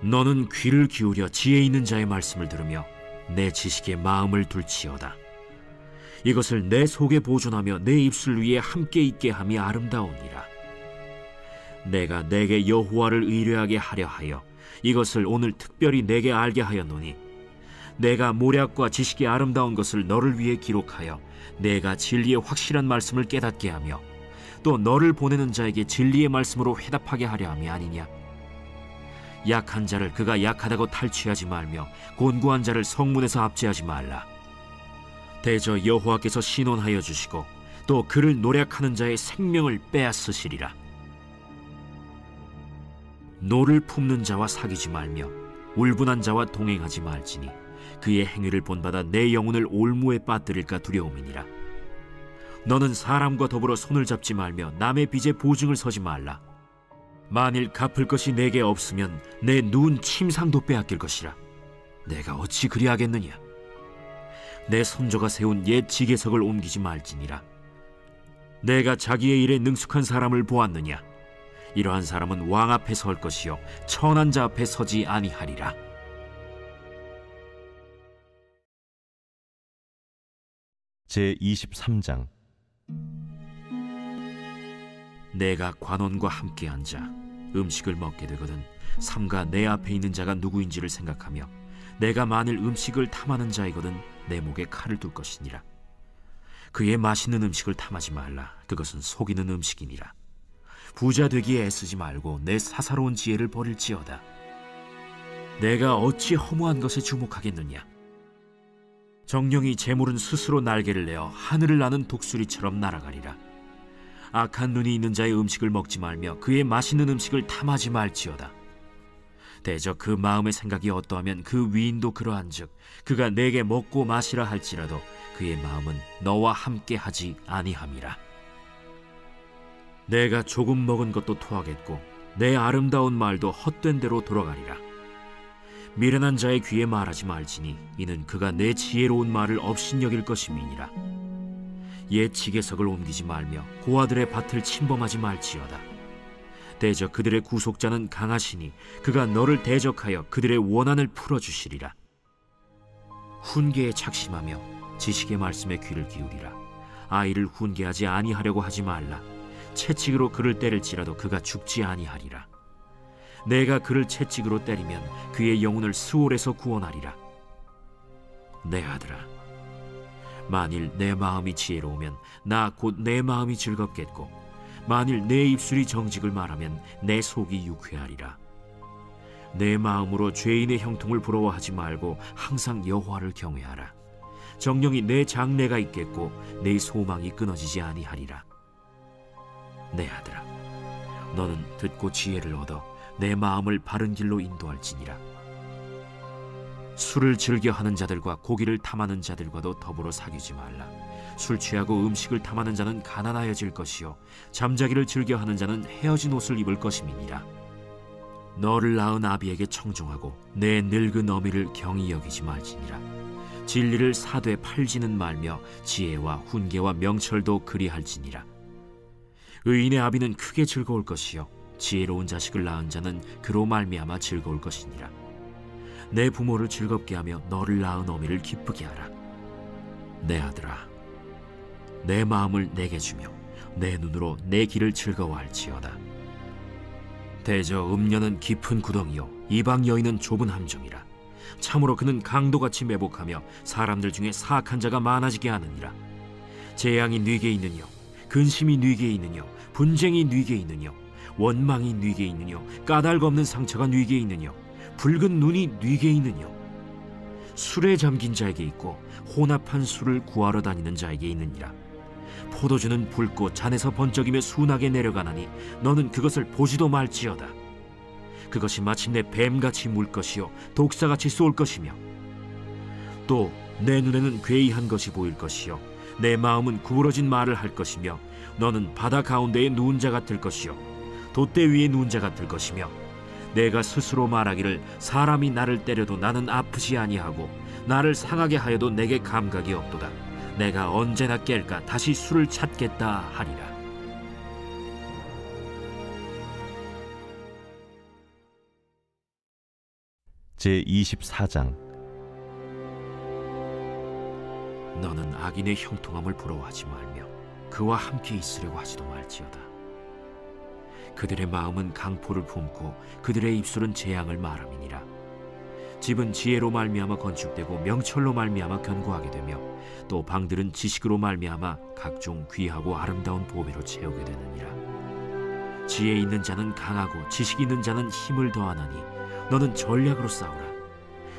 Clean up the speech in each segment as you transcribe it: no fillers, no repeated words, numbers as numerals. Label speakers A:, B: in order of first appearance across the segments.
A: 너는 귀를 기울여 지혜 있는 자의 말씀을 들으며 내 지식에 마음을 둘지어다. 이것을 내 속에 보존하며 내 입술 위에 함께 있게 함이 아름다우니라. 내가 내게 여호와를 의뢰하게 하려 하여 이것을 오늘 특별히 내게 알게 하였노니, 내가 모략과 지식이 아름다운 것을 너를 위해 기록하여 내가 진리의 확실한 말씀을 깨닫게 하며 또 너를 보내는 자에게 진리의 말씀으로 회답하게 하려 함이 아니냐. 약한 자를 그가 약하다고 탈취하지 말며 곤고한 자를 성문에서 압제하지 말라. 대저 여호와께서 신원하여 주시고 또 그를 노략하는 자의 생명을 빼앗으시리라. 노를 품는 자와 사귀지 말며 울분한 자와 동행하지 말지니 그의 행위를 본받아 내 영혼을 올무에 빠뜨릴까 두려움이니라. 너는 사람과 더불어 손을 잡지 말며 남의 빚에 보증을 서지 말라. 만일 갚을 것이 내게 없으면 내 누운 침상도 빼앗길 것이라. 내가 어찌 그리하겠느냐. 내 손조가 세운 옛 지게석을 옮기지 말지니라. 내가 자기의 일에 능숙한 사람을 보았느냐. 이러한 사람은 왕 앞에 설 것이요 천한 자 앞에 서지 아니하리라.
B: 제23장.
A: 내가 관원과 함께 앉아 음식을 먹게 되거든 삼가 내 앞에 있는 자가 누구인지를 생각하며 내가 만일 음식을 탐하는 자이거든 내 목에 칼을 둘 것이니라. 그의 맛있는 음식을 탐하지 말라. 그것은 속이는 음식이니라. 부자 되기에 애쓰지 말고 내 사사로운 지혜를 버릴지어다. 내가 어찌 허무한 것에 주목하겠느냐. 정령이 재물은 스스로 날개를 내어 하늘을 나는 독수리처럼 날아가리라. 악한 눈이 있는 자의 음식을 먹지 말며 그의 맛있는 음식을 탐하지 말지어다. 대저 그 마음의 생각이 어떠하면 그 위인도 그러한즉 그가 내게 먹고 마시라 할지라도 그의 마음은 너와 함께 하지 아니함이라. 내가 조금 먹은 것도 토하겠고 내 아름다운 말도 헛된 대로 돌아가리라. 미련한 자의 귀에 말하지 말지니 이는 그가 내 지혜로운 말을 업신여길 것임이니라. 옛 지게석을 옮기지 말며 고아들의 밭을 침범하지 말지어다. 대저 그들의 구속자는 강하시니 그가 너를 대적하여 그들의 원한을 풀어주시리라. 훈계에 착심하며 지식의 말씀에 귀를 기울이라. 아이를 훈계하지 아니하려고 하지 말라. 채찍으로 그를 때릴지라도 그가 죽지 아니하리라. 내가 그를 채찍으로 때리면 그의 영혼을 스올에서 구원하리라. 내 아들아, 만일 내 마음이 지혜로우면 나 곧 내 마음이 즐겁겠고 만일 내 입술이 정직을 말하면 내 속이 유쾌하리라. 내 마음으로 죄인의 형통을 부러워하지 말고 항상 여호와를 경외하라. 정령이 내 장래가 있겠고 내 소망이 끊어지지 아니하리라. 내 아들아, 너는 듣고 지혜를 얻어 내 마음을 바른 길로 인도할지니라. 술을 즐겨 하는 자들과 고기를 탐하는 자들과도 더불어 사귀지 말라. 술 취하고 음식을 탐하는 자는 가난하여질 것이요 잠자기를 즐겨 하는 자는 헤어진 옷을 입을 것임이니라. 너를 낳은 아비에게 청종하고 내 늙은 어미를 경히 여기지 말지니라. 진리를 사되 팔지는 말며 지혜와 훈계와 명철도 그리할지니라. 의인의 아비는 크게 즐거울 것이요 지혜로운 자식을 낳은 자는 그로 말미암아 즐거울 것이니라. 내 부모를 즐겁게 하며 너를 낳은 어미를 기쁘게 하라. 내 아들아, 내 마음을 내게 주며 내 눈으로 내 길을 즐거워할지어다. 대저 음녀는 깊은 구덩이요 이방 여인은 좁은 함정이라. 참으로 그는 강도같이 매복하며 사람들 중에 사악한 자가 많아지게 하느니라. 재앙이 네게 있느뇨, 근심이 네게 있느뇨, 분쟁이 네게 있느뇨, 원망이 네게 있느뇨, 까닭 없는 상처가 네게 있느뇨, 붉은 눈이 네게 있느뇨. 술에 잠긴 자에게 있고 혼합한 술을 구하러 다니는 자에게 있느니라. 포도주는 붉고 잔에서 번쩍이며 순하게 내려가나니 너는 그것을 보지도 말지어다. 그것이 마침내 뱀같이 물 것이요 독사같이 쏠 것이며 또 내 눈에는 괴이한 것이 보일 것이요 내 마음은 구부러진 말을 할 것이며 너는 바다 가운데에 누운 자 같을 것이요 돛대 위에 누운 자 같을 것이며 내가 스스로 말하기를 사람이 나를 때려도 나는 아프지 아니하고 나를 상하게 하여도 내게 감각이 없도다. 내가 언제나 깰까 다시 술을 찾겠다 하리라.
B: 제24장.
A: 너는 악인의 형통함을 부러워하지 말며 그와 함께 있으려고 하지도 말지어다. 그들의 마음은 강포를 품고 그들의 입술은 재앙을 말함이니라. 집은 지혜로 말미암아 건축되고 명철로 말미암아 견고하게 되며 또 방들은 지식으로 말미암아 각종 귀하고 아름다운 보배로 채우게 되느니라. 지혜 있는 자는 강하고 지식 있는 자는 힘을 더하나니 너는 전략으로 싸우라.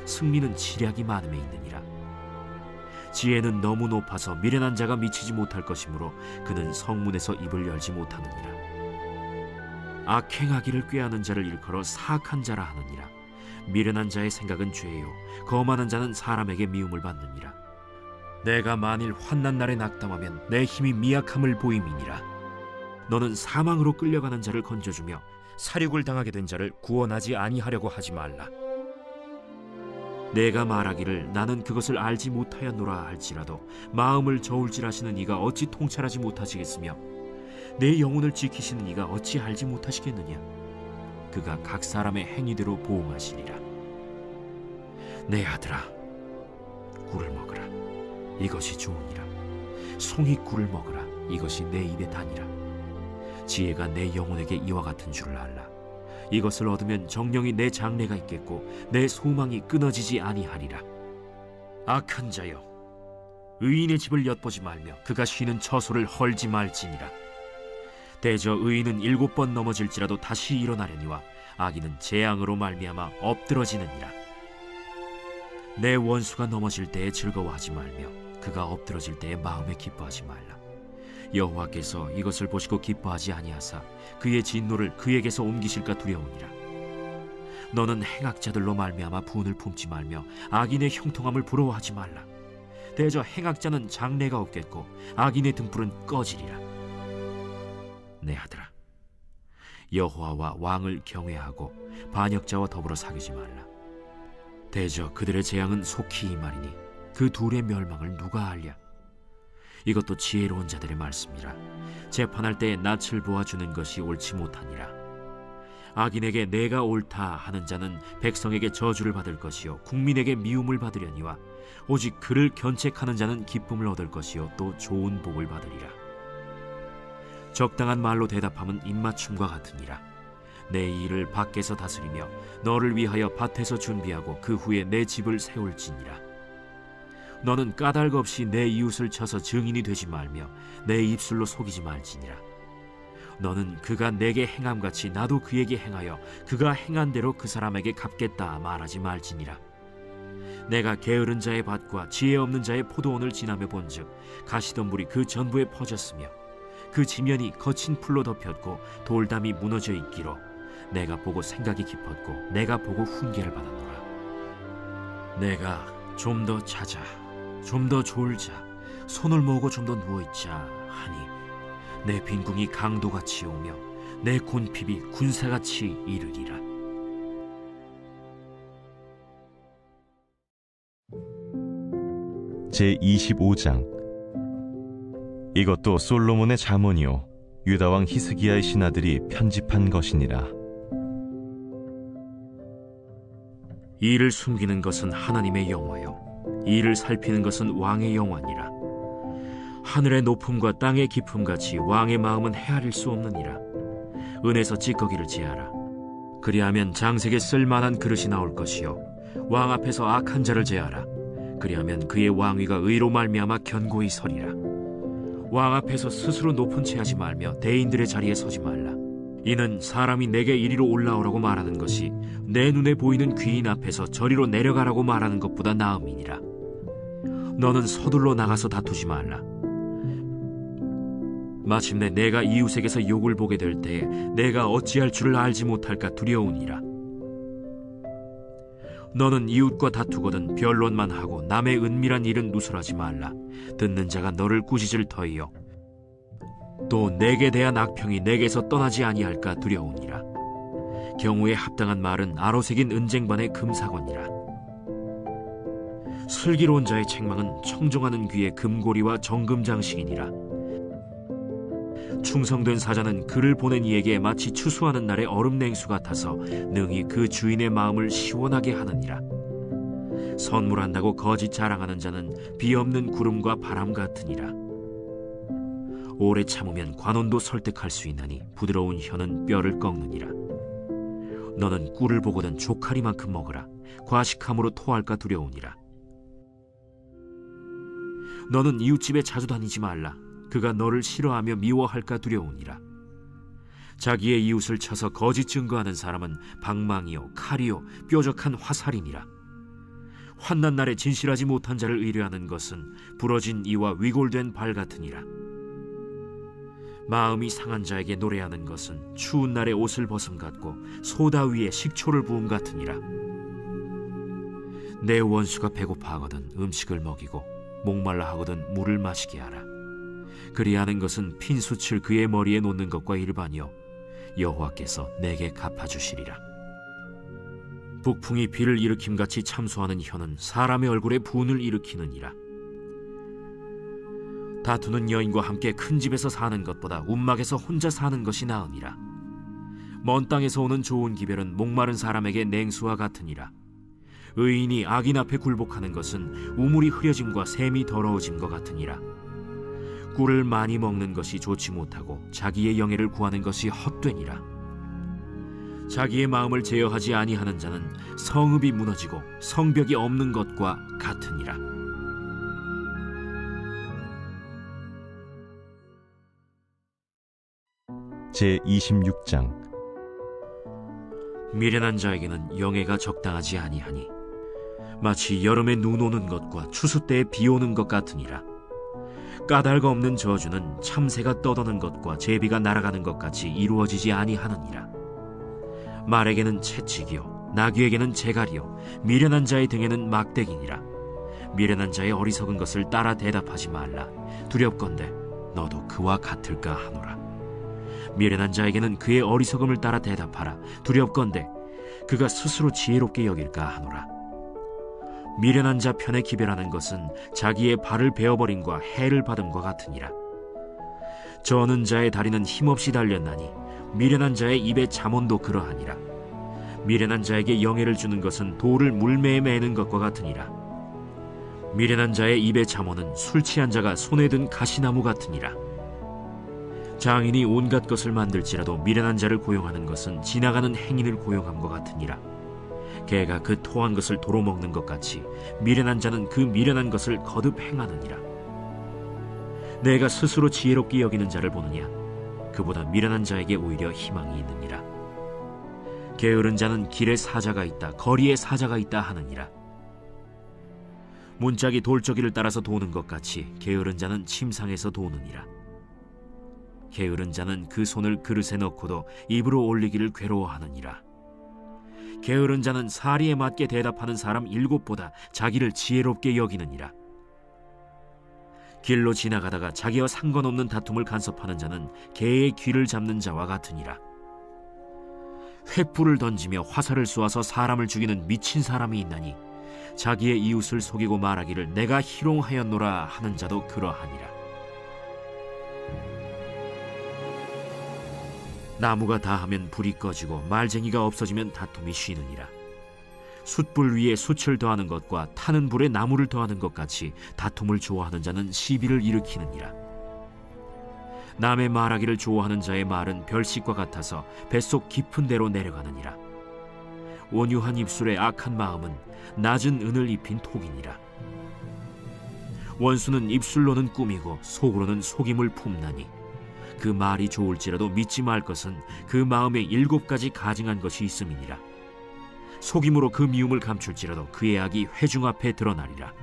A: 승리는 지략이 많음에 있느니라. 지혜는 너무 높아서 미련한 자가 미치지 못할 것이므로 그는 성문에서 입을 열지 못하느니라. 악행하기를 꾀하는 자를 일컬어 사악한 자라 하느니라. 미련한 자의 생각은 죄요 거만한 자는 사람에게 미움을 받느니라. 내가 만일 환난 날에 낙담하면 내 힘이 미약함을 보임이니라. 너는 사망으로 끌려가는 자를 건져주며 살육을 당하게 된 자를 구원하지 아니하려고 하지 말라. 내가 말하기를 나는 그것을 알지 못하였노라 할지라도 마음을 저울질하시는 이가 어찌 통찰하지 못하시겠으며 내 영혼을 지키시는 이가 어찌 알지 못하시겠느냐. 그가 각 사람의 행위대로 보응하시리라. 내 아들아, 꿀을 먹으라. 이것이 좋으니라. 송이 꿀을 먹으라. 이것이 내 입에 다니라. 지혜가 내 영혼에게 이와 같은 줄을 알라. 이것을 얻으면 정령이 내 장래가 있겠고 내 소망이 끊어지지 아니하리라. 악한 자여, 의인의 집을 엿보지 말며 그가 쉬는 처소를 헐지 말지니라. 대저 의인은 7번 넘어질지라도 다시 일어나려니와 악인은 재앙으로 말미암아 엎드러지느니라. 내 원수가 넘어질 때에 즐거워하지 말며 그가 엎드러질 때에 마음에 기뻐하지 말라. 여호와께서 이것을 보시고 기뻐하지 아니하사 그의 진노를 그에게서 옮기실까 두려우니라. 너는 행악자들로 말미암아 분을 품지 말며 악인의 형통함을 부러워하지 말라. 대저 행악자는 장래가 없겠고 악인의 등불은 꺼지리라. 내 아들아, 여호와와 왕을 경외하고 반역자와 더불어 사귀지 말라. 대저 그들의 재앙은 속히 임하리니 그 둘의 멸망을 누가 알랴. 이것도 지혜로운 자들의 말씀이라. 재판할 때에 낯을 보아주는 것이 옳지 못하니라. 악인에게 내가 옳다 하는 자는 백성에게 저주를 받을 것이요 국민에게 미움을 받으려니와 오직 그를 견책하는 자는 기쁨을 얻을 것이요 또 좋은 복을 받으리라. 적당한 말로 대답함은 입맞춤과 같으니라. 내 일을 밖에서 다스리며 너를 위하여 밭에서 준비하고 그 후에 내 집을 세울지니라. 너는 까닭 없이 내 이웃을 쳐서 증인이 되지 말며 내 입술로 속이지 말지니라. 너는 그가 내게 행함같이 나도 그에게 행하여 그가 행한 대로 그 사람에게 갚겠다 말하지 말지니라. 내가 게으른 자의 밭과 지혜 없는 자의 포도원을 지나며 본즉 가시덤불이 그 전부에 퍼졌으며 그 지면이 거친 풀로 덮였고 돌담이 무너져 있기로 내가 보고 생각이 깊었고 내가 보고 훈계를 받았노라. 내가 좀 더 자자, 좀 더 졸자, 손을 모으고 좀 더 누워있자 하니 내 빈궁이 강도같이 오며 내 곤핍이 군사같이 이르리라.
B: 제25장. 이것도 솔로몬의 잠언이요 유다왕 히스기야의 신하들이 편집한 것이니라.
A: 이를 숨기는 것은 하나님의 영화요 이를 살피는 것은 왕의 영화니라. 하늘의 높음과 땅의 깊음같이 왕의 마음은 헤아릴 수 없느니라. 은에서 찌꺼기를 제하라. 그리하면 장색에 쓸만한 그릇이 나올 것이요 왕 앞에서 악한 자를 제하라. 그리하면 그의 왕위가 의로 말미암아 견고히 서리라. 왕 앞에서 스스로 높은 채 하지 말며 대인들의 자리에 서지 말라. 이는 사람이 내게 이리로 올라오라고 말하는 것이 내 눈에 보이는 귀인 앞에서 저리로 내려가라고 말하는 것보다 나음이니라. 너는 서둘러 나가서 다투지 말라. 마침내 내가 이웃에게서 욕을 보게 될 때에 내가 어찌할 줄을 알지 못할까 두려우니라. 너는 이웃과 다투거든 변론만 하고 남의 은밀한 일은 누설하지 말라. 듣는 자가 너를 꾸짖을 터이요 또 내게 대한 악평이 내게서 떠나지 아니할까 두려우니라. 경우에 합당한 말은 아로새긴 은쟁반의 금사건이라. 슬기로운 자의 책망은 청종하는 귀의 금고리와 정금장식이니라. 충성된 사자는 그를 보낸 이에게 마치 추수하는 날의 얼음 냉수 같아서 능히 그 주인의 마음을 시원하게 하느니라. 선물한다고 거짓 자랑하는 자는 비 없는 구름과 바람 같으니라. 오래 참으면 관원도 설득할 수 있나니 부드러운 혀는 뼈를 꺾느니라. 너는 꿀을 보거든 조카리만큼 먹으라. 과식함으로 토할까 두려우니라. 너는 이웃집에 자주 다니지 말라. 그가 너를 싫어하며 미워할까 두려우니라. 자기의 이웃을 쳐서 거짓 증거하는 사람은 방망이요 칼이요 뾰족한 화살이니라. 환난 날에 진실하지 못한 자를 의뢰하는 것은 부러진 이와 위골된 발 같으니라. 마음이 상한 자에게 노래하는 것은 추운 날에 옷을 벗음 같고 소다 위에 식초를 부음 같으니라. 내 원수가 배고파하거든 음식을 먹이고 목말라 하거든 물을 마시게 하라. 그리하는 것은 핀숯을 그의 머리에 놓는 것과 일반이요 여호와께서 내게 갚아주시리라. 북풍이 비를 일으킴같이 참소하는 혀는 사람의 얼굴에 분을 일으키느니라. 다투는 여인과 함께 큰 집에서 사는 것보다 움막에서 혼자 사는 것이 나으니라. 먼 땅에서 오는 좋은 기별은 목마른 사람에게 냉수와 같으니라. 의인이 악인 앞에 굴복하는 것은 우물이 흐려짐과 샘이 더러워짐과 같으니라. 꿀을 많이 먹는 것이 좋지 못하고 자기의 영예를 구하는 것이 헛되니라. 자기의 마음을 제어하지 아니하는 자는 성읍이 무너지고 성벽이 없는 것과 같으니라.
B: 제26장.
A: 미련한 자에게는 영예가 적당하지 아니하니 마치 여름에 눈 오는 것과 추수 때에 비 오는 것 같으니라. 까닭 없는 저주는 참새가 떠도는 것과 제비가 날아가는 것 같이 이루어지지 아니하느니라. 말에게는 채찍이요 나귀에게는 재갈이요 미련한 자의 등에는 막대기니라. 미련한 자의 어리석은 것을 따라 대답하지 말라. 두렵건대 너도 그와 같을까 하노라. 미련한 자에게는 그의 어리석음을 따라 대답하라. 두렵건대 그가 스스로 지혜롭게 여길까 하노라. 미련한 자 편에 기별하는 것은 자기의 발을 베어버림과 해를 받음과 같으니라. 저는 자의 다리는 힘없이 달렸나니 미련한 자의 입에 잠언도 그러하니라. 미련한 자에게 영예를 주는 것은 돌을 물매에 매는 것과 같으니라. 미련한 자의 입에 잠언은 술 취한 자가 손에 든 가시나무 같으니라. 장인이 온갖 것을 만들지라도 미련한 자를 고용하는 것은 지나가는 행인을 고용함과 같으니라. 개가 그 토한 것을 도로 먹는 것 같이 미련한 자는 그 미련한 것을 거듭 행하느니라. 내가 스스로 지혜롭게 여기는 자를 보느냐? 그보다 미련한 자에게 오히려 희망이 있느니라. 게으른 자는 길에 사자가 있다, 거리에 사자가 있다 하느니라. 문짝이 돌저기를 따라서 도는 것 같이 게으른 자는 침상에서 도느니라. 게으른 자는 그 손을 그릇에 넣고도 입으로 올리기를 괴로워하느니라. 게으른 자는 사리에 맞게 대답하는 사람 7보다 자기를 지혜롭게 여기느니라. 길로 지나가다가 자기와 상관없는 다툼을 간섭하는 자는 개의 귀를 잡는 자와 같으니라. 횃불을 던지며 화살을 쏘아서 사람을 죽이는 미친 사람이 있나니 자기의 이웃을 속이고 말하기를 내가 희롱하였노라 하는 자도 그러하니라. 나무가 다하면 불이 꺼지고 말쟁이가 없어지면 다툼이 쉬느니라. 숯불 위에 숯을 더하는 것과 타는 불에 나무를 더하는 것 같이 다툼을 좋아하는 자는 시비를 일으키느니라. 남의 말하기를 좋아하는 자의 말은 별식과 같아서 뱃속 깊은 데로 내려가느니라. 온유한 입술에 악한 마음은 낮은 은을 입힌 톡이니라. 원수는 입술로는 꾸미고 속으로는 속임을 품나니 그 말이 좋을지라도 믿지 말 것은 그 마음에 7가지 가증한 것이 있음이니라. 속임으로 그 미움을 감출지라도 그의 악이 회중 앞에 드러나리라.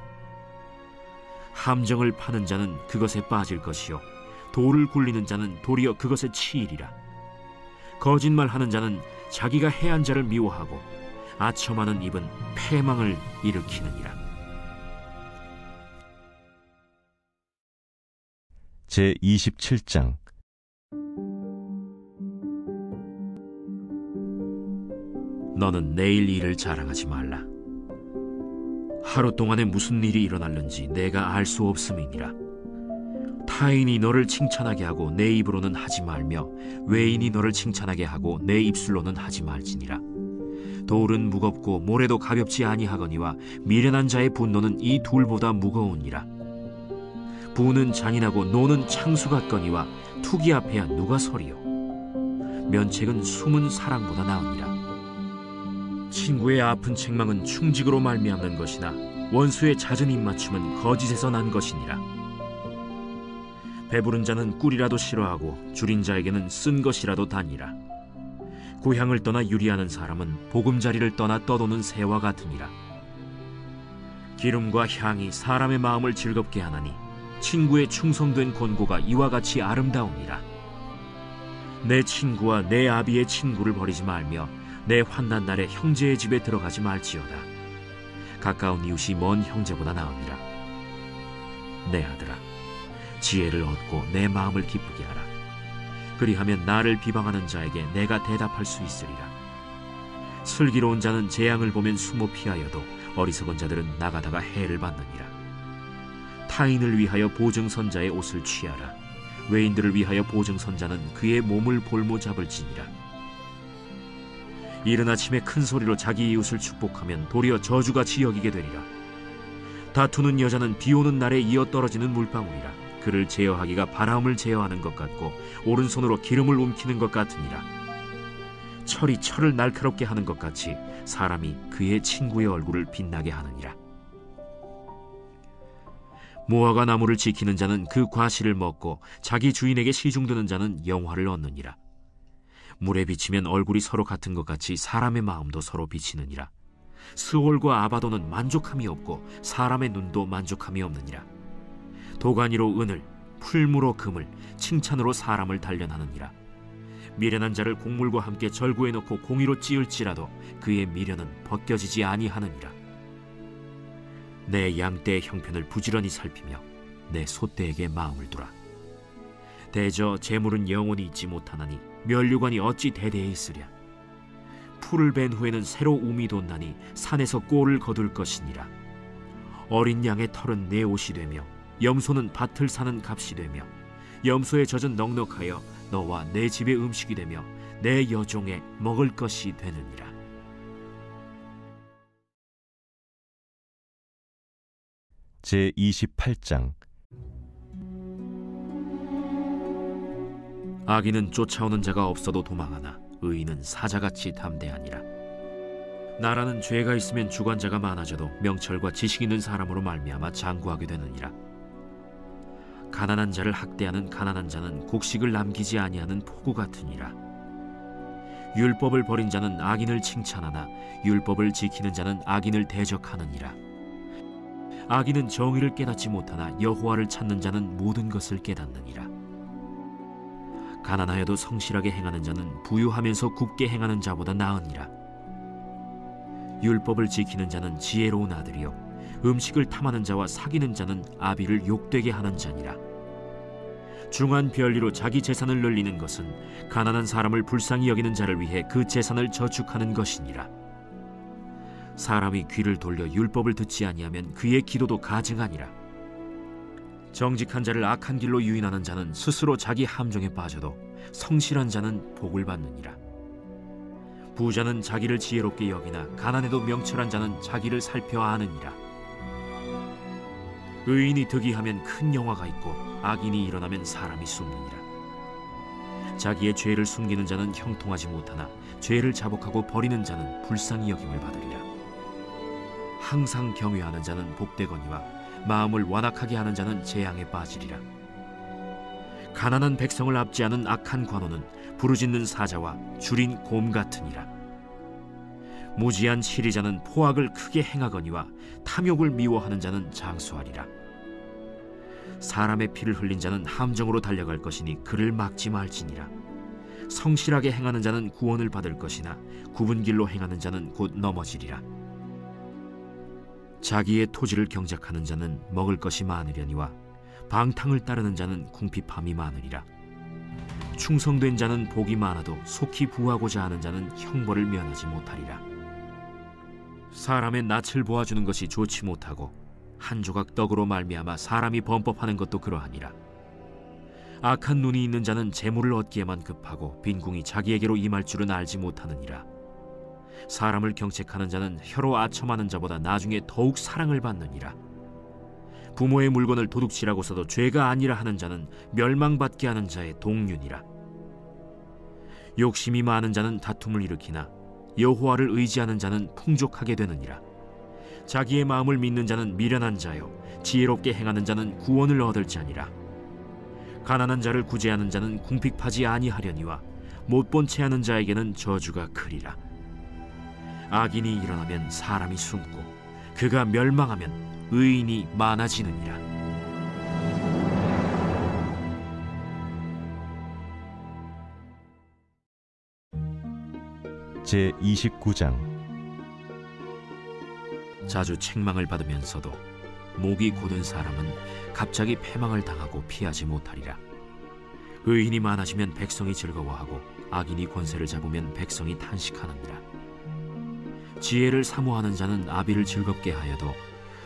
A: 함정을 파는 자는 그것에 빠질 것이요 돌을 굴리는 자는 도리어 그것에 치이리라. 거짓말하는 자는 자기가 해한 자를 미워하고 아첨하는 입은 패망을 일으키느니라.
B: 제27장.
A: 너는 내일 일을 자랑하지 말라. 하루 동안에 무슨 일이 일어날는지 내가 알 수 없음이니라. 타인이 너를 칭찬하게 하고 내 입으로는 하지 말며 외인이 너를 칭찬하게 하고 내 입술로는 하지 말지니라. 돌은 무겁고 모래도 가볍지 아니하거니와 미련한 자의 분노는 이 둘보다 무거우니라. 부는 잔인하고 노는 창수 같거니와 투기 앞에야 누가 서리요. 면책은 숨은 사랑보다 나으니라. 친구의 아픈 책망은 충직으로 말미암는 것이나 원수의 잦은 입맞춤은 거짓에서 난 것이니라. 배부른 자는 꿀이라도 싫어하고 줄인 자에게는 쓴 것이라도 다니라. 고향을 떠나 유리하는 사람은 보금자리를 떠나 떠도는 새와 같으니라. 기름과 향이 사람의 마음을 즐겁게 하나니 친구의 충성된 권고가 이와 같이 아름다우니라. 내 친구와 내 아비의 친구를 버리지 말며 내 환난 날에 형제의 집에 들어가지 말지어다. 가까운 이웃이 먼 형제보다 나으니라. 내 아들아, 지혜를 얻고 내 마음을 기쁘게 하라. 그리하면 나를 비방하는 자에게 내가 대답할 수 있으리라. 슬기로운 자는 재앙을 보면 숨어 피하여도 어리석은 자들은 나가다가 해를 받느니라. 타인을 위하여 보증선자의 옷을 취하라. 외인들을 위하여 보증선자는 그의 몸을 볼모 잡을지니라. 이른 아침에 큰 소리로 자기 이웃을 축복하면 도리어 저주같이 여기게 되리라. 다투는 여자는 비오는 날에 이어 떨어지는 물방울이라. 그를 제어하기가 바람을 제어하는 것 같고 오른손으로 기름을 움키는 것 같으니라. 철이 철을 날카롭게 하는 것 같이 사람이 그의 친구의 얼굴을 빛나게 하느니라. 무화과 나무를 지키는 자는 그 과실을 먹고 자기 주인에게 시중드는 자는 영화를 얻느니라. 물에 비치면 얼굴이 서로 같은 것 같이 사람의 마음도 서로 비치느니라. 스올과 아바도는 만족함이 없고 사람의 눈도 만족함이 없느니라. 도가니로 은을, 풀무로 금을, 칭찬으로 사람을 단련하느니라. 미련한 자를 곡물과 함께 절구해 놓고 공의로 찌을지라도 그의 미련은 벗겨지지 아니하느니라. 내 양떼의 형편을 부지런히 살피며 내 소떼에게 마음을 두라. 대저 재물은 영원히 있지 못하나니 면류관이 어찌 대대에 있으랴. 풀을 벤 후에는 새로 움이 돋나니 산에서 꼴을 거둘 것이니라. 어린 양의 털은 내 옷이 되며 염소는 밭을 사는 값이 되며 염소의 젖은 넉넉하여 너와 내 집의 음식이 되며 내 여종의 먹을 것이 되느니라.
B: 제28장.
A: 악인은 쫓아오는 자가 없어도 도망하나 의인은 사자같이 담대하니라. 나라는 죄가 있으면 주관자가 많아져도 명철과 지식 있는 사람으로 말미암아 장구하게 되느니라. 가난한 자를 학대하는 가난한 자는 곡식을 남기지 아니하는 포구 같으니라. 율법을 버린 자는 악인을 칭찬하나 율법을 지키는 자는 악인을 대적하느니라. 악인은 정의를 깨닫지 못하나 여호와를 찾는 자는 모든 것을 깨닫느니라. 가난하여도 성실하게 행하는 자는 부유하면서 굽게 행하는 자보다 나으니라. 율법을 지키는 자는 지혜로운 아들이요 음식을 탐하는 자와 사귀는 자는 아비를 욕되게 하는 자니라. 중한 별리로 자기 재산을 늘리는 것은 가난한 사람을 불쌍히 여기는 자를 위해 그 재산을 저축하는 것이니라. 사람이 귀를 돌려 율법을 듣지 아니하면 그의 기도도 가증하니라. 정직한 자를 악한 길로 유인하는 자는 스스로 자기 함정에 빠져도 성실한 자는 복을 받느니라. 부자는 자기를 지혜롭게 여기나 가난해도 명철한 자는 자기를 살펴 아느니라. 의인이 득이하면 큰 영화가 있고 악인이 일어나면 사람이 숨느니라. 자기의 죄를 숨기는 자는 형통하지 못하나 죄를 자복하고 버리는 자는 불쌍히 여김을 받으리라. 항상 경외하는 자는 복되거니와 마음을 완악하게 하는 자는 재앙에 빠지리라. 가난한 백성을 압제하는 악한 관원은 부르짖는 사자와 줄인 곰 같으니라. 무지한 치리자는 포악을 크게 행하거니와 탐욕을 미워하는 자는 장수하리라. 사람의 피를 흘린 자는 함정으로 달려갈 것이니 그를 막지 말지니라. 성실하게 행하는 자는 구원을 받을 것이나 굽은 길로 행하는 자는 곧 넘어지리라. 자기의 토지를 경작하는 자는 먹을 것이 많으려니와 방탕을 따르는 자는 궁핍함이 많으리라. 충성된 자는 복이 많아도 속히 부하고자 하는 자는 형벌을 면하지 못하리라. 사람의 낯을 보아주는 것이 좋지 못하고 한 조각 떡으로 말미암아 사람이 범법하는 것도 그러하니라. 악한 눈이 있는 자는 재물을 얻기에만 급하고 빈궁이 자기에게로 임할 줄은 알지 못하느니라. 사람을 경책하는 자는 혀로 아첨하는 자보다 나중에 더욱 사랑을 받느니라. 부모의 물건을 도둑질하고서도 죄가 아니라 하는 자는 멸망받게 하는 자의 동륜이라. 욕심이 많은 자는 다툼을 일으키나 여호와를 의지하는 자는 풍족하게 되느니라. 자기의 마음을 믿는 자는 미련한 자요 지혜롭게 행하는 자는 구원을 얻을 자니라. 가난한 자를 구제하는 자는 궁핍하지 아니하려니와 못본 채 하는 자에게는 저주가 크리라. 악인이 일어나면 사람이 숨고 그가 멸망하면 의인이 많아지느니라.
B: 제29장.
A: 자주 책망을 받으면서도 목이 곧은 사람은 갑자기 패망을 당하고 피하지 못하리라. 의인이 많아지면 백성이 즐거워하고 악인이 권세를 잡으면 백성이 탄식하느니라. 지혜를 사모하는 자는 아비를 즐겁게 하여도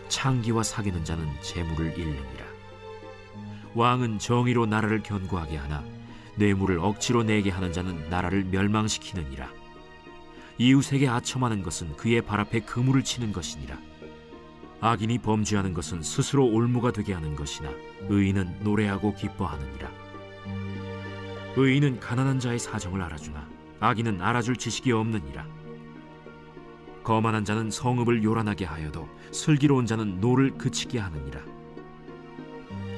A: 창기와 사귀는 자는 재물을 잃느니라. 왕은 정의로 나라를 견고하게 하나 뇌물을 억지로 내게 하는 자는 나라를 멸망시키느니라. 이웃에게 아첨하는 것은 그의 발 앞에 그물을 치는 것이니라. 악인이 범죄하는 것은 스스로 올무가 되게 하는 것이나 의인은 노래하고 기뻐하느니라. 의인은 가난한 자의 사정을 알아주나 악인은 알아줄 지식이 없느니라. 거만한 자는 성읍을 요란하게 하여도 슬기로운 자는 노를 그치게 하느니라.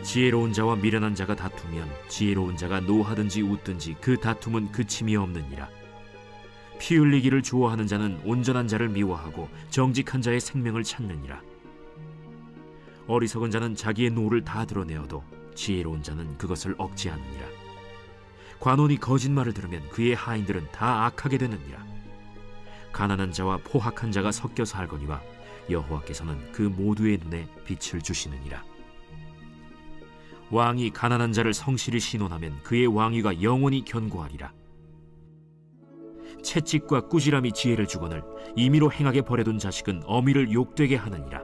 A: 지혜로운 자와 미련한 자가 다투면 지혜로운 자가 노하든지 웃든지 그 다툼은 그침이 없느니라. 피 흘리기를 좋아하는 자는 온전한 자를 미워하고 정직한 자의 생명을 찾느니라. 어리석은 자는 자기의 노를 다 드러내어도 지혜로운 자는 그것을 억제하느니라. 관원이 거짓말을 들으면 그의 하인들은 다 악하게 되느니라. 가난한 자와 포학한 자가 섞여 살거니와 여호와께서는 그 모두의 눈에 빛을 주시느니라. 왕이 가난한 자를 성실히 신원하면 그의 왕위가 영원히 견고하리라. 채찍과 꾸지람이 지혜를 주거늘 임의로 행하게 버려둔 자식은 어미를 욕되게 하느니라.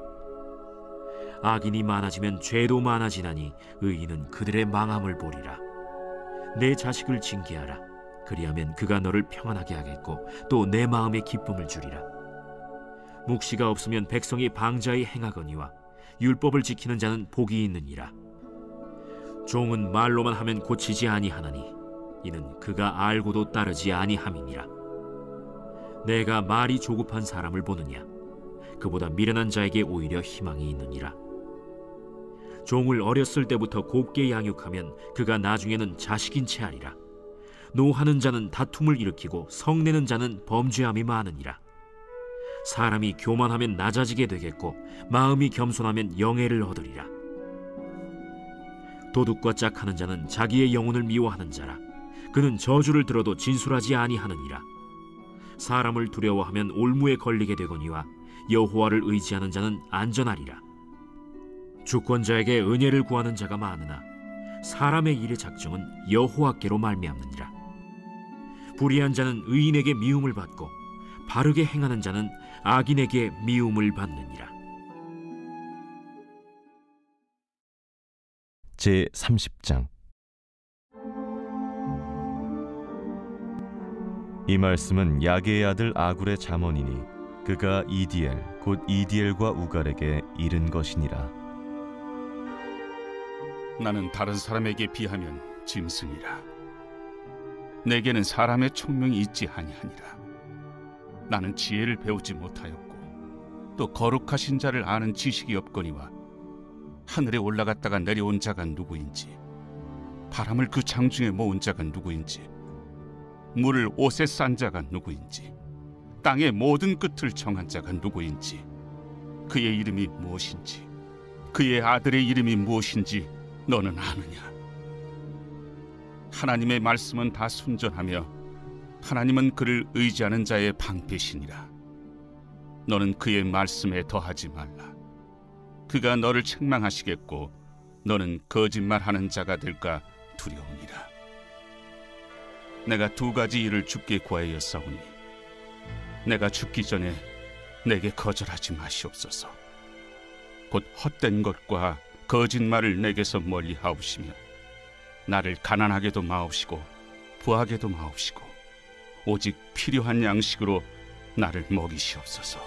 A: 악인이 많아지면 죄도 많아지나니 의인은 그들의 망함을 보리라. 내 자식을 징계하라. 그리하면 그가 너를 평안하게 하겠고 또 내 마음에 기쁨을 주리라. 묵시가 없으면 백성이 방자히 행하거니와 율법을 지키는 자는 복이 있느니라. 종은 말로만 하면 고치지 아니하나니 이는 그가 알고도 따르지 아니함이니라. 내가 말이 조급한 사람을 보느냐? 그보다 미련한 자에게 오히려 희망이 있느니라. 종을 어렸을 때부터 곱게 양육하면 그가 나중에는 자식인 채 하리라. 노하는 자는 다툼을 일으키고 성내는 자는 범죄함이 많으니라. 사람이 교만하면 낮아지게 되겠고 마음이 겸손하면 영예를 얻으리라. 도둑과 짝하는 자는 자기의 영혼을 미워하는 자라. 그는 저주를 들어도 진술하지 아니하느니라. 사람을 두려워하면 올무에 걸리게 되거니와 여호와를 의지하는 자는 안전하리라. 주권자에게 은혜를 구하는 자가 많으나 사람의 일의 작정은 여호와께로 말미암느니라. 불의한 자는 의인에게 미움을 받고 바르게 행하는 자는 악인에게 미움을 받느니라.
B: 제30장. 이 말씀은 야게의 아들 아굴의 잠언이니 그가 이디엘 곧 이디엘과 우갈에게 이른 것이니라.
C: 나는 다른 사람에게 비하면 짐승이라. 내게는 사람의 총명이 있지 아니하니라. 나는 지혜를 배우지 못하였고 또 거룩하신 자를 아는 지식이 없거니와 하늘에 올라갔다가 내려온 자가 누구인지 바람을 그 장중에 모은 자가 누구인지 물을 옷에 싼 자가 누구인지 땅의 모든 끝을 정한 자가 누구인지 그의 이름이 무엇인지 그의 아들의 이름이 무엇인지 너는 아느냐? 하나님의 말씀은 다 순전하며 하나님은 그를 의지하는 자의 방패시니라. 너는 그의 말씀에 더하지 말라. 그가 너를 책망하시겠고 너는 거짓말하는 자가 될까 두려우니라. 내가 두 가지 일을 주께 구하였사오니 내가 죽기 전에 내게 거절하지 마시옵소서. 곧 헛된 것과 거짓말을 내게서 멀리 하옵시며 나를 가난하게도 마옵시고 부하게도 마옵시고 오직 필요한 양식으로 나를 먹이시옵소서.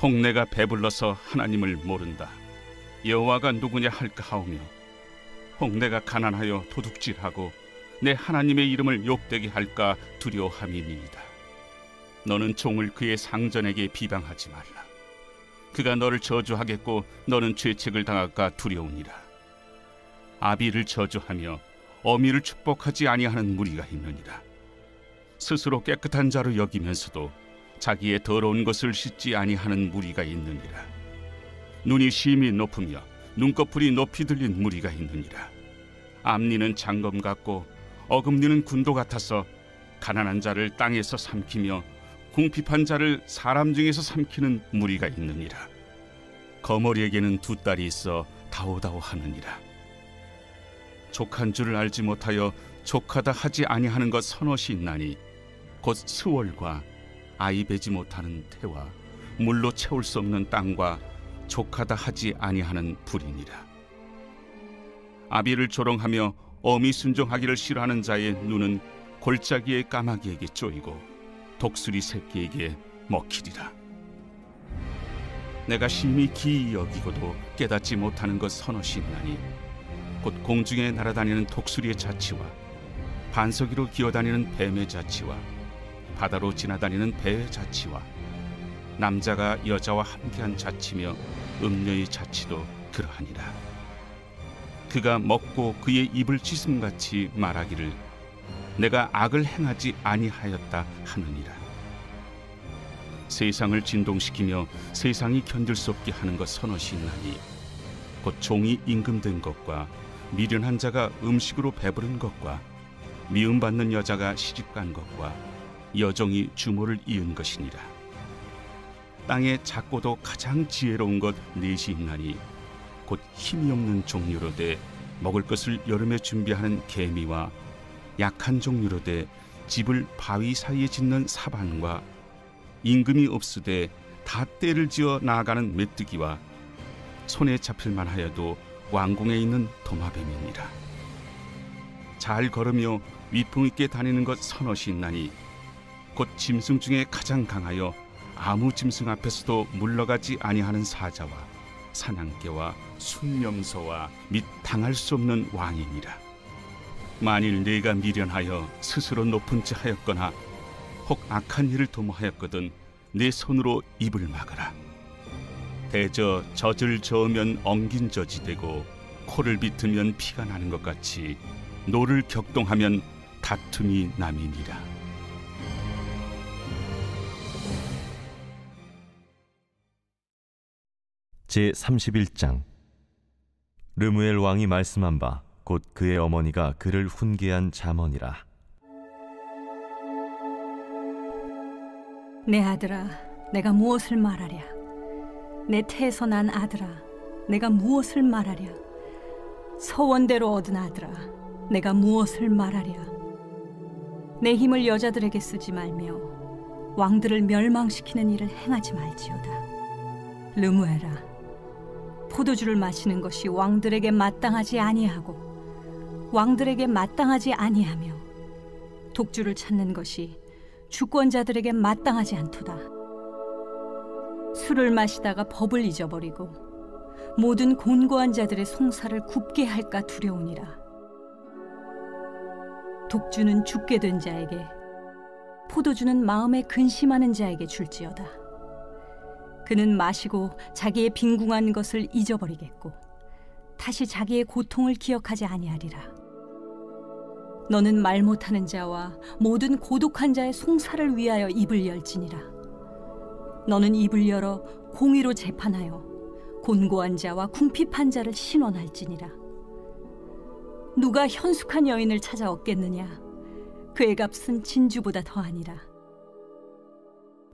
C: 혹 내가 배불러서 하나님을 모른다, 여호와가 누구냐 할까 하오며, 혹 내가 가난하여 도둑질하고 내 하나님의 이름을 욕되게 할까 두려워함이니이다. 너는 종을 그의 상전에게 비방하지 말라. 그가 너를 저주하겠고 너는 죄책을 당할까 두려우니라. 아비를 저주하며 어미를 축복하지 아니하는 무리가 있느니라. 스스로 깨끗한 자로 여기면서도 자기의 더러운 것을 씻지 아니하는 무리가 있느니라. 눈이 심히 높으며 눈꺼풀이 높이 들린 무리가 있느니라. 앞니는 장검 같고 어금니는 군도 같아서 가난한 자를 땅에서 삼키며 궁핍한 자를 사람 중에서 삼키는 무리가 있느니라. 거머리에게는 두 딸이 있어 다오다오 하느니라. 족한 줄을 알지 못하여 족하다 하지 아니하는 것 서넛이 있나니 곧 스월과 아이 베지 못하는 태와 물로 채울 수 없는 땅과 족하다 하지 아니하는 불이니라. 아비를 조롱하며 어미 순종하기를 싫어하는 자의 눈은 골짜기의 까마귀에게 쪼이고 독수리 새끼에게 먹히리라. 내가 심히 기이 여기고도 깨닫지 못하는 것 서넛이 있나니 곧 공중에 날아다니는 독수리의 자치와 반석이로 기어다니는 뱀의 자치와 바다로 지나다니는 배의 자치와 남자가 여자와 함께한 자치며 음녀의 자치도 그러하니라. 그가 먹고 그의 입을 찢음같이 말하기를 내가 악을 행하지 아니하였다 하느니라. 세상을 진동시키며 세상이 견딜 수 없게 하는 것 서넛이 있나니 곧 종이 임금된 것과 미련한 자가 음식으로 배부른 것과 미움받는 여자가 시집간 것과 여종이 주모를 이은 것이니라. 땅에 작고도 가장 지혜로운 것 넷이 있나니 곧 힘이 없는 종류로 돼 먹을 것을 여름에 준비하는 개미와 약한 종류로 돼 집을 바위 사이에 짓는 사반과 임금이 없으되 다 때를 지어 나아가는 메뚜기와 손에 잡힐 만하여도 왕궁에 있는 도마뱀이니라. 잘 걸으며 위풍 있게 다니는 것 서넛이 있나니 곧 짐승 중에 가장 강하여 아무 짐승 앞에서도 물러가지 아니하는 사자와 사냥개와 순념소와 및 당할 수 없는 왕이니라. 만일 네가 미련하여 스스로 높은 체 하였거나 혹 악한 일을 도모하였거든 내 손으로 입을 막으라. 대저 젖을 저으면 엉긴 젖이 되고 코를 비트면 피가 나는 것 같이 노를 격동하면 다툼이 남이니라.
B: 제31장. 르무엘 왕이 말씀한 바 곧 그의 어머니가 그를 훈계한 잠언이라.
D: 내 아들아, 내가 무엇을 말하랴? 내 태에서 난 아들아, 내가 무엇을 말하랴? 서원대로 얻은 아들아, 내가 무엇을 말하랴? 내 힘을 여자들에게 쓰지 말며 왕들을 멸망시키는 일을 행하지 말지어다. 르무엘아, 포도주를 마시는 것이 왕들에게 마땅하지 아니하고 왕들에게 마땅하지 아니하며 독주를 찾는 것이 주권자들에게 마땅하지 않도다. 술을 마시다가 법을 잊어버리고 모든 곤고한 자들의 송사를 굽게 할까 두려우니라. 독주는 죽게 된 자에게, 포도주는 마음에 근심하는 자에게 줄지어다. 그는 마시고 자기의 빈궁한 것을 잊어버리겠고 다시 자기의 고통을 기억하지 아니하리라. 너는 말 못하는 자와 모든 고독한 자의 송사를 위하여 입을 열지니라. 너는 입을 열어 공의로 재판하여 곤고한 자와 궁핍한 자를 신원할지니라. 누가 현숙한 여인을 찾아 얻겠느냐? 그의 값은 진주보다 더하니라.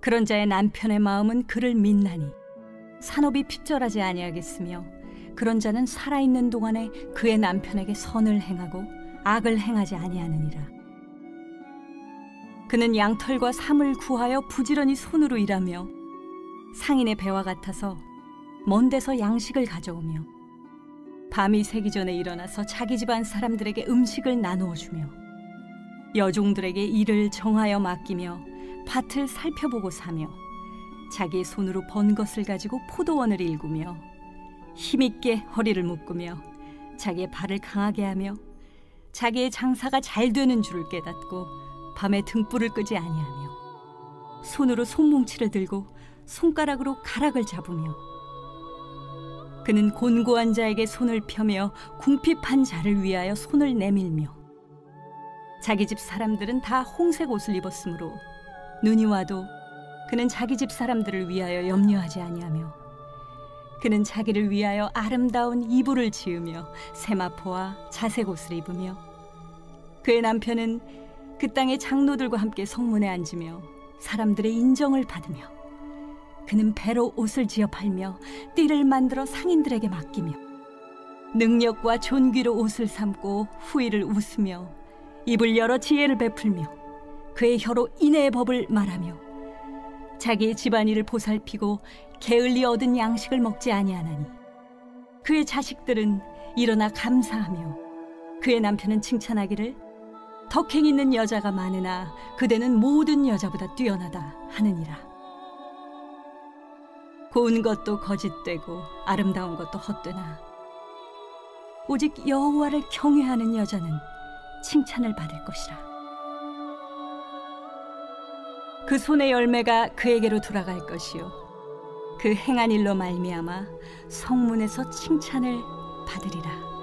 D: 그런 자의 남편의 마음은 그를 믿나니 산업이 핍절하지 아니하겠으며 그런 자는 살아있는 동안에 그의 남편에게 선을 행하고 악을 행하지 아니하느니라. 그는 양털과 삼을 구하여 부지런히 손으로 일하며 상인의 배와 같아서 먼 데서 양식을 가져오며 밤이 새기 전에 일어나서 자기 집안 사람들에게 음식을 나누어 주며 여종들에게 일을 정하여 맡기며 밭을 살펴보고 사며 자기의 손으로 번 것을 가지고 포도원을 일구며 힘있게 허리를 묶으며 자기의 발을 강하게 하며 자기의 장사가 잘 되는 줄을 깨닫고 밤에 등불을 끄지 아니하며 손으로 손뭉치를 들고 손가락으로 가락을 잡으며 그는 곤고한 자에게 손을 펴며 궁핍한 자를 위하여 손을 내밀며 자기 집 사람들은 다 홍색 옷을 입었으므로 눈이 와도 그는 자기 집 사람들을 위하여 염려하지 아니하며 그는 자기를 위하여 아름다운 이불을 지으며 세마포와 자색 옷을 입으며 그의 남편은 그 땅의 장로들과 함께 성문에 앉으며 사람들의 인정을 받으며 그는 배로 옷을 지어 팔며 띠를 만들어 상인들에게 맡기며 능력과 존귀로 옷을 삼고 후일을 웃으며 입을 열어 지혜를 베풀며 그의 혀로 인애의 법을 말하며 자기의 집안일을 보살피고 게을리 얻은 양식을 먹지 아니하나니 그의 자식들은 일어나 감사하며 그의 남편은 칭찬하기를 덕행 있는 여자가 많으나 그대는 모든 여자보다 뛰어나다 하느니라. 고운 것도 거짓되고 아름다운 것도 헛되나 오직 여호와를 경외하는 여자는 칭찬을 받을 것이라. 그 손의 열매가 그에게로 돌아갈 것이요 그 행한 일로 말미암아 성문에서 칭찬을 받으리라.